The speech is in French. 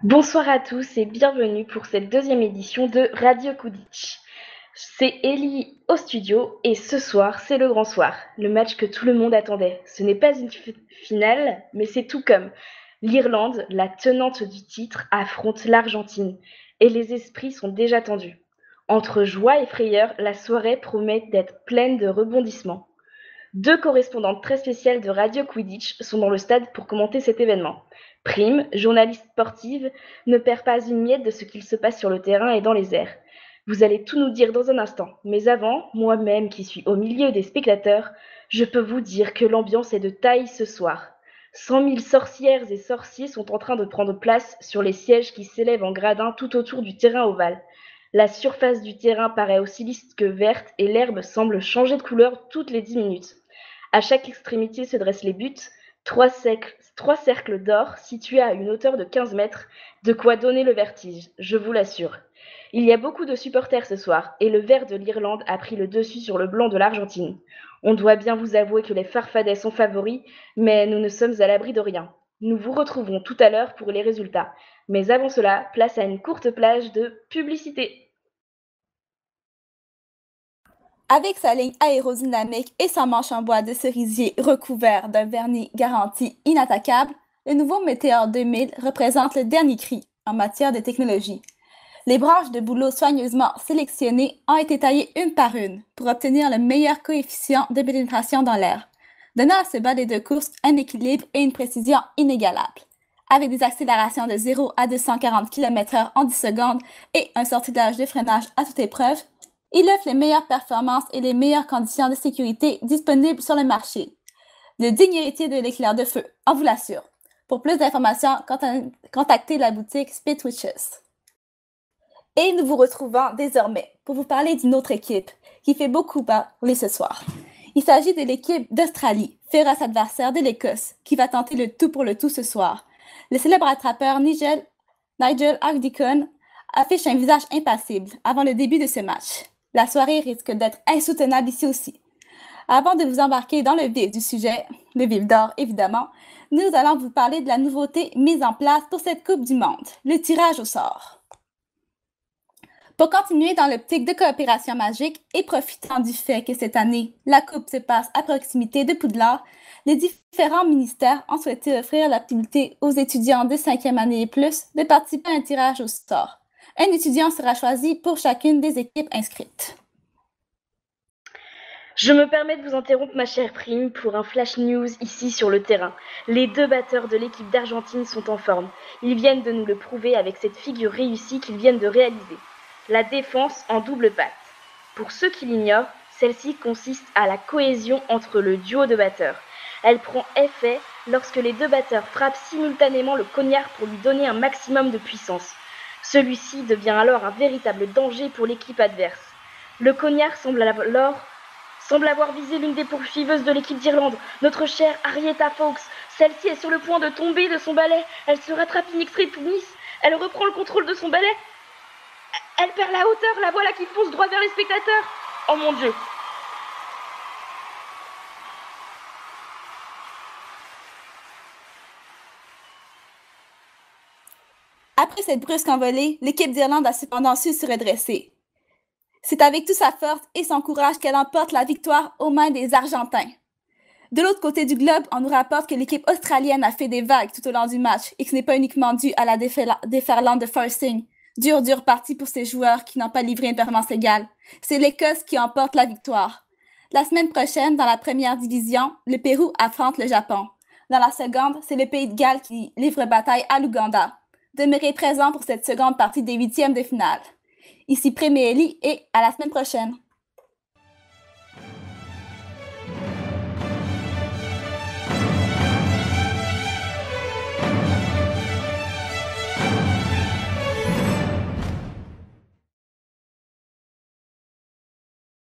Bonsoir à tous et bienvenue pour cette deuxième édition de Radio Kudic. C'est Ellie au studio et ce soir, c'est le grand soir, le match que tout le monde attendait. Ce n'est pas une finale, mais c'est tout comme. L'Irlande, la tenante du titre, affronte l'Argentine et les esprits sont déjà tendus. Entre joie et frayeur, la soirée promet d'être pleine de rebondissements. Deux correspondantes très spéciales de Radio Quidditch sont dans le stade pour commenter cet événement. Prime, journaliste sportive, ne perd pas une miette de ce qu'il se passe sur le terrain et dans les airs. Vous allez tout nous dire dans un instant, mais avant, moi-même qui suis au milieu des spectateurs, je peux vous dire que l'ambiance est de taille ce soir. 100 000 sorcières et sorciers sont en train de prendre place sur les sièges qui s'élèvent en gradins tout autour du terrain ovale. La surface du terrain paraît aussi lisse que verte et l'herbe semble changer de couleur toutes les 10 minutes. À chaque extrémité se dressent les buts, trois cercles d'or situés à une hauteur de 15 mètres, de quoi donner le vertige, je vous l'assure. Il y a beaucoup de supporters ce soir, et le vert de l'Irlande a pris le dessus sur le blanc de l'Argentine. On doit bien vous avouer que les Farfadets sont favoris, mais nous ne sommes à l'abri de rien. Nous vous retrouverons tout à l'heure pour les résultats. Mais avant cela, place à une courte plage de publicité. Avec sa ligne aérodynamique et son manche en bois de cerisier recouvert d'un vernis garanti inattaquable, le nouveau Météor 2000 représente le dernier cri en matière de technologie. Les branches de bouleau soigneusement sélectionnées ont été taillées une par une pour obtenir le meilleur coefficient de pénétration dans l'air, donnant à ce balai de course un équilibre et une précision inégalables. Avec des accélérations de 0 à 240 km/h en 10 secondes et un sortilège de freinage à toute épreuve, il offre les meilleures performances et les meilleures conditions de sécurité disponibles sur le marché. Le digne héritier de l'éclair de feu, on vous l'assure. Pour plus d'informations, contactez la boutique Speed Witches. Et nous vous retrouvons désormais pour vous parler d'une autre équipe qui fait beaucoup parler ce soir. Il s'agit de l'équipe d'Australie, féroce adversaire de l'Écosse, qui va tenter le tout pour le tout ce soir. Le célèbre attrapeur Nigel Ardicon affiche un visage impassible avant le début de ce match. La soirée risque d'être insoutenable ici aussi. Avant de vous embarquer dans le vif du sujet, le vif d'or évidemment, nous allons vous parler de la nouveauté mise en place pour cette Coupe du Monde, le tirage au sort. Pour continuer dans l'optique de coopération magique et profitant du fait que cette année, la Coupe se passe à proximité de Poudlard, les différents ministères ont souhaité offrir la possibilité aux étudiants de 5e année et plus de participer à un tirage au sort. Un étudiant sera choisi pour chacune des équipes inscrites. Je me permets de vous interrompre, ma chère Prime, pour un flash news ici sur le terrain. Les deux batteurs de l'équipe d'Argentine sont en forme. Ils viennent de nous le prouver avec cette figure réussie qu'ils viennent de réaliser. La défense en double patte. Pour ceux qui l'ignorent, celle-ci consiste à la cohésion entre le duo de batteurs. Elle prend effet lorsque les deux batteurs frappent simultanément le cognard pour lui donner un maximum de puissance. Celui-ci devient alors un véritable danger pour l'équipe adverse. Le cognard semble avoir visé l'une des poursuiveuses de l'équipe d'Irlande, notre chère Arietta Fawkes. Celle-ci est sur le point de tomber de son balai. Elle se rattrape in extremis. Elle reprend le contrôle de son balai. Elle perd la hauteur, la voilà qui fonce droit vers les spectateurs. Oh mon Dieu! Après cette brusque envolée, l'équipe d'Irlande a cependant su se redresser. C'est avec toute sa force et son courage qu'elle emporte la victoire aux mains des Argentins. De l'autre côté du globe, on nous rapporte que l'équipe australienne a fait des vagues tout au long du match et que ce n'est pas uniquement dû à la déferlante de forcing. Dure partie pour ces joueurs qui n'ont pas livré une performance égale. C'est l'Écosse qui emporte la victoire. La semaine prochaine, dans la première division, le Pérou affronte le Japon. Dans la seconde, c'est le Pays de Galles qui livre bataille à l'Ouganda. Demeurez présents pour cette seconde partie des huitièmes de finale. Ici Prime et Ellie et à la semaine prochaine.